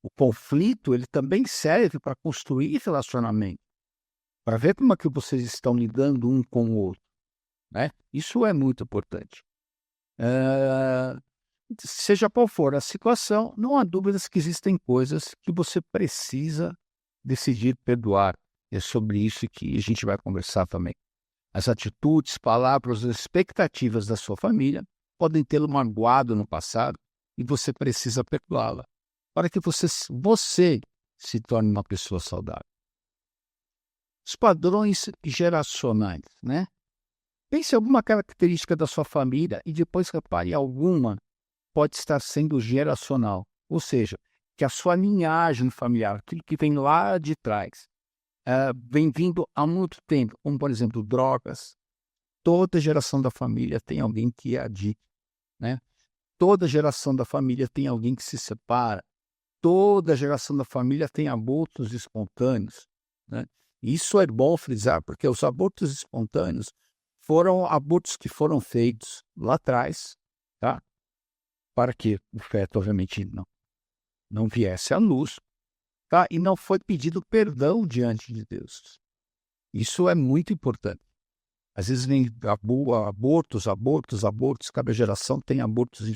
O conflito, ele também serve para construir relacionamento, para ver como é que vocês estão lidando um com o outro, né? Isso é muito importante. Eh, Seja qual for a situação, não há dúvidas que existem coisas que você precisa decidir perdoar. É sobre isso que a gente vai conversar também. As atitudes, palavras, expectativas da sua família podem tê-lo magoado no passado e você precisa perdoá-la para que você se torne uma pessoa saudável. Os padrões geracionais, né? Pense em alguma característica da sua família e depois repare alguma pode estar sendo geracional, ou seja, que a sua linhagem familiar, aquilo que vem lá de trás, vem vindo há muito tempo, como por exemplo drogas. Toda geração da família tem alguém que é adicto, né? Toda geração da família tem alguém que se separa. Toda geração da família tem abortos espontâneos, né? Isso é bom frisar, porque os abortos espontâneos foram abortos que foram feitos lá atrás, tá? Para que o feto, obviamente, não viesse à luz, tá? E não foi pedido perdão diante de Deus. Isso é muito importante. Às vezes vem abortos, cada geração tem abortos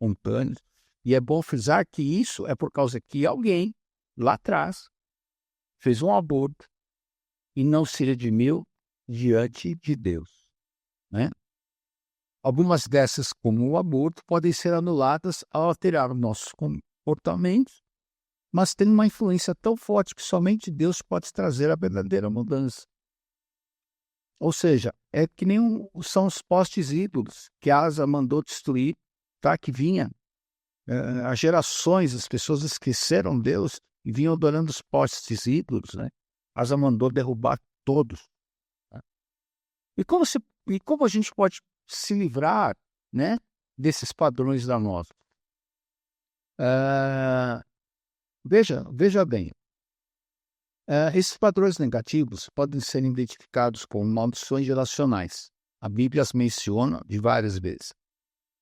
espontâneos, e é bom frisar que isso é por causa que alguém, lá atrás, fez um aborto e não se redimiu diante de Deus, né? Algumas dessas, como o aborto, podem ser anuladas ao alterar os nossos comportamentos, mas tem uma influência tão forte que somente Deus pode trazer a verdadeira mudança. Ou seja, é que nem são os postes ídolos que Asa mandou destruir, tá? Que vinha, as gerações, as pessoas esqueceram Deus e vinham adorando os postes ídolos, né? Asa mandou derrubar todos. Tá? E como a gente pode se livrar, né, desses padrões danosos? Veja bem, esses padrões negativos podem ser identificados como maldições geracionais. A Bíblia as menciona de várias vezes.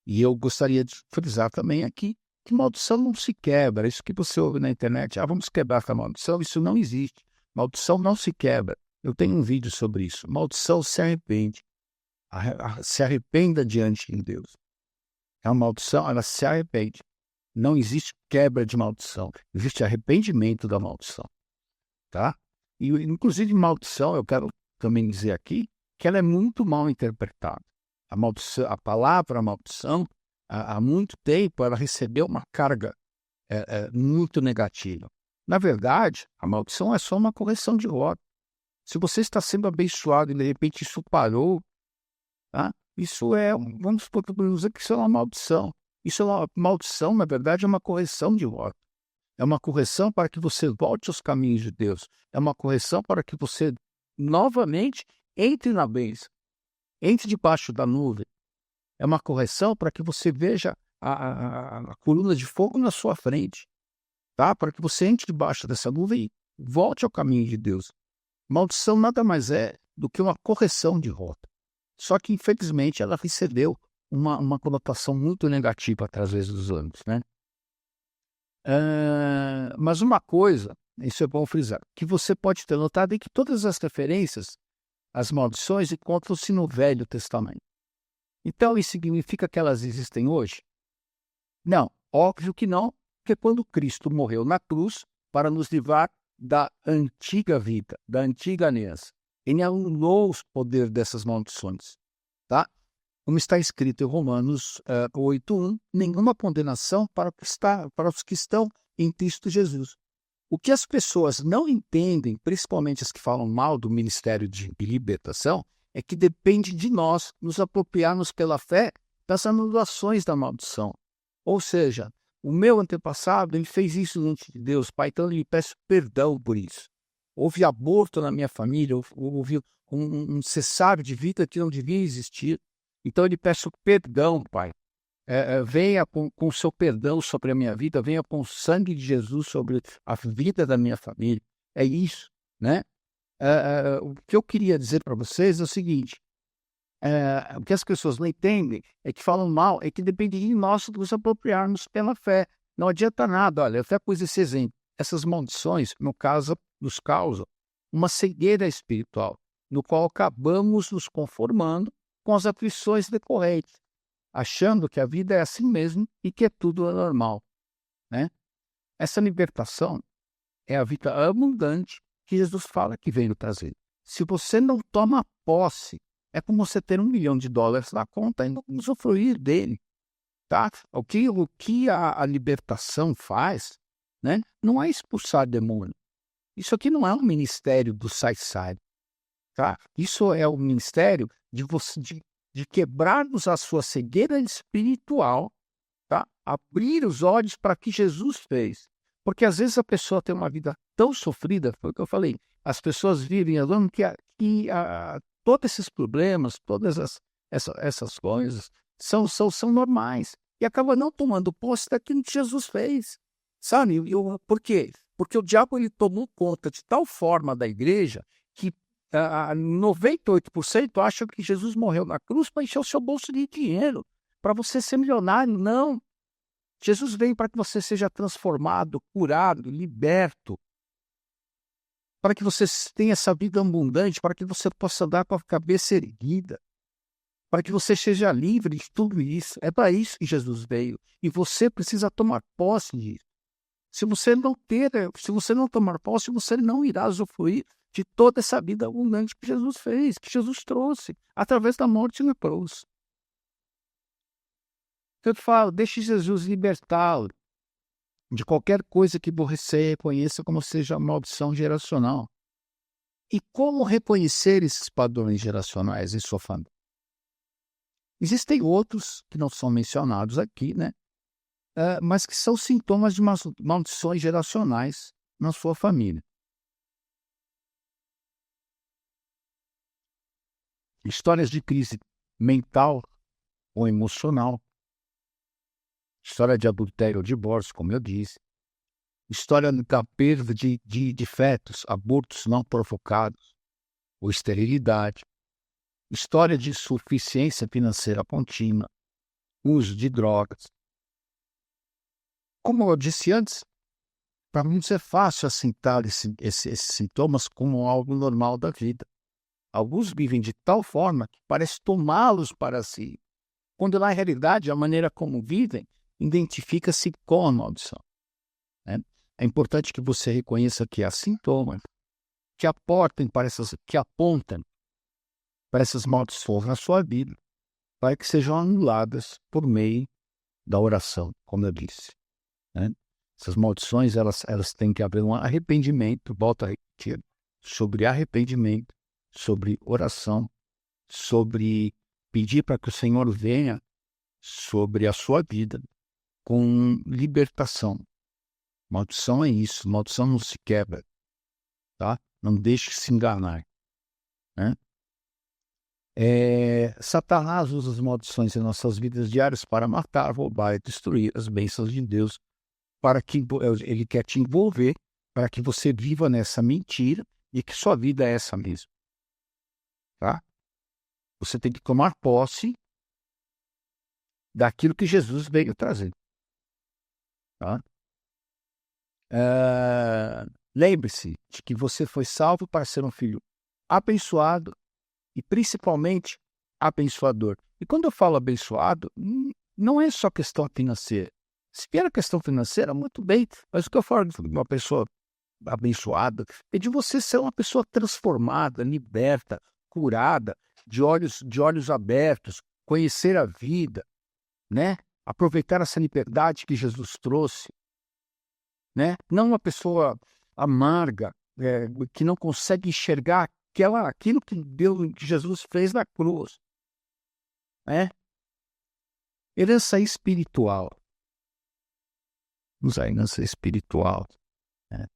E eu gostaria de frisar também aqui que maldição não se quebra. Isso que você ouve na internet, vamos quebrar essa maldição, isso não existe. Maldição não se quebra. Eu tenho um vídeo sobre isso. Maldição se arrepende. Se arrependa diante de Deus. É uma maldição, ela se arrepende. Não existe quebra de maldição. Existe arrependimento da maldição. Tá? E, inclusive, maldição, eu quero também dizer aqui que ela é muito mal interpretada. A maldição, a palavra maldição, há muito tempo, ela recebeu uma carga muito negativa. Na verdade, a maldição é só uma correção de rota. Se você está sendo abençoado e, de repente, isso parou, tá? Isso vamos dizer que isso é uma maldição. Isso é uma maldição, na verdade, é uma correção de rota. É uma correção para que você volte aos caminhos de Deus. É uma correção para que você, novamente, entre na bênção. Entre debaixo da nuvem. É uma correção para que você veja a coluna de fogo na sua frente. Tá? Para que você entre debaixo dessa nuvem e volte ao caminho de Deus. Maldição nada mais é do que uma correção de rota. Só que, infelizmente, ela recebeu uma conotação muito negativa através dos anos, né? Mas uma coisa, isso é bom frisar, que você pode ter notado é que todas as referências às maldições encontram-se no Velho Testamento. Então, isso significa que elas existem hoje? Não, óbvio que não, porque quando Cristo morreu na cruz para nos livrar da antiga vida, da antiga aliança, ele anulou os poderes dessas maldições, tá? Como está escrito em Romanos 8:1, nenhuma condenação para os que estão em Cristo Jesus. O que as pessoas não entendem, principalmente as que falam mal do ministério de libertação, é que depende de nós nos apropriarmos pela fé das anulações da maldição. Ou seja, o meu antepassado ele fez isso diante de Deus, Pai, então eu lhe peço perdão por isso. Houve aborto na minha família, houve um cessar de vida que não devia existir. Então, eu lhe peço perdão, Pai. Venha com o seu perdão sobre a minha vida, venha com o sangue de Jesus sobre a vida da minha família. É isso, né? O que eu queria dizer para vocês é o seguinte, o que as pessoas não entendem é que falam mal, é que depende de nós nos apropriarmos pela fé Não adianta nada. Olha, eu até pus esse exemplo. Essas maldições, no caso, nos causam uma cegueira espiritual, no qual acabamos nos conformando com as aflições decorrentes, achando que a vida é assim mesmo e que é tudo normal, né? Essa libertação é a vida abundante que Jesus fala que veio trazer. Se você não toma posse, é como você ter US$ 1 milhão na conta e não usufruir dele, tá? O que a libertação faz, né? Não é expulsar demônio. Isso aqui não é um ministério do sai-sai, tá? Isso é o ministério de você de quebrarmos a sua cegueira espiritual, tá? Abrir os olhos para o que Jesus fez. Porque às vezes a pessoa tem uma vida tão sofrida, foi o que eu falei, as pessoas vivem achando que todos esses problemas, essas coisas são normais. E acaba não tomando posse daquilo que Jesus fez. Sabe? Por quê? Porque o diabo ele tomou conta de tal forma da igreja que 98% acham que Jesus morreu na cruz para encher o seu bolso de dinheiro, para você ser milionário. Não. Jesus veio para que você seja transformado, curado, liberto, para que você tenha essa vida abundante, para que você possa dar com a cabeça erguida, para que você seja livre de tudo isso. É para isso que Jesus veio. E você precisa tomar posse disso. Se você não tomar posse, você não irá usufruir de toda essa vida abundante que Jesus fez, que Jesus trouxe, através da morte na cruz. Eu te falo, deixe Jesus libertá-lo de qualquer coisa que você reconheça como seja maldição geracional. E como reconhecer esses padrões geracionais em sua família? Existem outros que não são mencionados aqui, né? Mas que são sintomas de maldições geracionais na sua família. Histórias de crise mental ou emocional, história de adultério ou divórcio, como eu disse, história da perda de fetos, abortos não provocados ou esterilidade, história de insuficiência financeira contínua, uso de drogas. Como eu disse antes, para muitos é fácil aceitar esses sintomas como algo normal da vida. Alguns vivem de tal forma que parece tomá-los para si, quando na realidade a maneira como vivem identifica-se com a maldição, né? É importante que você reconheça que há sintomas que apontam para essas maldições na sua vida, para que sejam anuladas por meio da oração, como eu disse, né? Essas maldições elas têm que haver um arrependimento, volto a repetir, sobre arrependimento, sobre oração, sobre pedir para que o Senhor venha sobre a sua vida com libertação. Maldição é isso, maldição não se quebra, tá? Não deixe se enganar, né? Satanás usa as maldições em nossas vidas diárias para matar, roubar e destruir as bênçãos de Deus, para que ele quer te envolver, para que você viva nessa mentira e que sua vida é essa mesmo, tá? Você tem que tomar posse daquilo que Jesus veio trazer, tá? Lembre-se de que você foi salvo para ser um filho abençoado e principalmente abençoador. E quando eu falo abençoado, não é só questão financeira. Se vier a questão financeira, muito bem, mas o que eu falo de uma pessoa abençoada é de você ser uma pessoa transformada, liberta, curada, de olhos abertos, conhecer a vida, né? Aproveitar essa liberdade que Jesus trouxe, né? Não uma pessoa amarga, que não consegue enxergar aquilo que Jesus fez na cruz, né? Herança espiritual. Usar herança espiritual, né?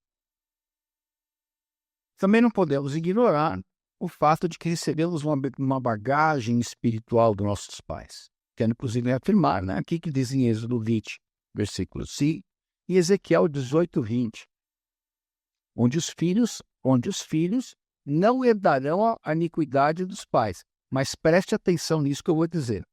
Também não podemos ignorar o fato de que recebemos uma bagagem espiritual dos nossos pais. Quero, inclusive, afirmar, né, aqui que diz em Êxodo 20, versículo 5, e Ezequiel 18, 20, onde os filhos não herdarão a iniquidade dos pais. Mas preste atenção nisso que eu vou dizer.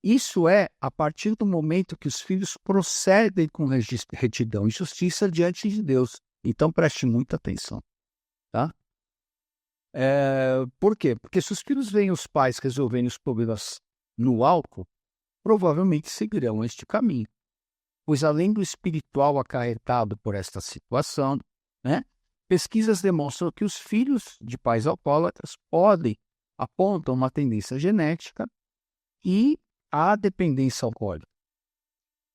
Isso é a partir do momento que os filhos procedem com retidão e justiça diante de Deus. Então, preste muita atenção, tá? Por quê? Porque se os filhos veem os pais resolverem os problemas no álcool, provavelmente seguirão este caminho. Pois além do espiritual acarretado por esta situação, né, pesquisas demonstram que os filhos de pais alcoólatras apontam uma tendência genética e a dependência alcoólica.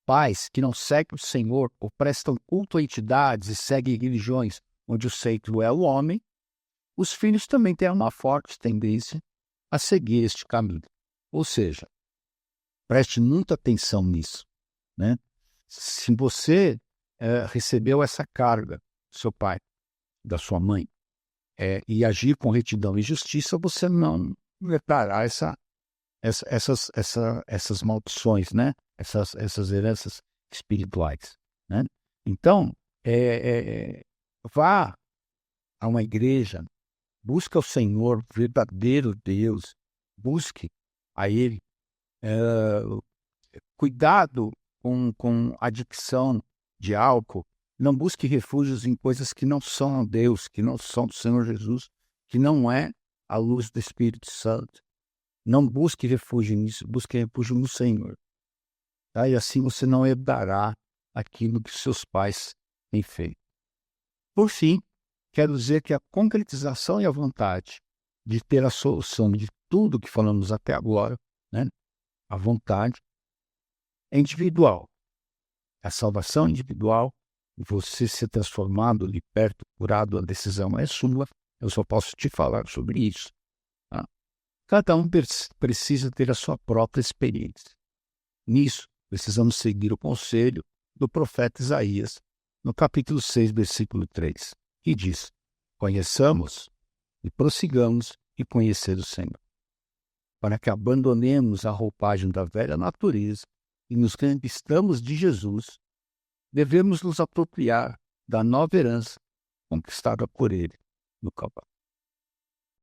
Pais que não seguem o Senhor ou prestam culto a entidades e seguem religiões onde o centro é o homem, os filhos também têm uma forte tendência a seguir este caminho. Ou seja, preste muita atenção nisso, né? Se você recebeu essa carga do seu pai, da sua mãe, e agir com retidão e justiça, você não levará essas maldições, né? Essas heranças espirituais, né? Então, vá a uma igreja, busque o Senhor, verdadeiro Deus, busque a Ele. Cuidado com adicção de álcool, não busque refúgios em coisas que não são Deus, que não são do Senhor Jesus, que não é a luz do Espírito Santo. Não busque refúgio nisso, busque refúgio no Senhor. Tá? E assim você não herdará aquilo que seus pais têm feito. Por fim, quero dizer que a concretização e a vontade de ter a solução de tudo que falamos até agora, né? A vontade é individual. A salvação é individual, você ser transformado, liberto, curado, a decisão é sua. Eu só posso te falar sobre isso. Tá? Cada um precisa ter a sua própria experiência. Nisso, precisamos seguir o conselho do profeta Isaías, no capítulo 6, versículo 3, que diz: conheçamos e prossigamos em conhecer o Senhor, para que abandonemos a roupagem da velha natureza e nos revistamos de Jesus, devemos nos apropriar da nova herança conquistada por Ele no Calvário.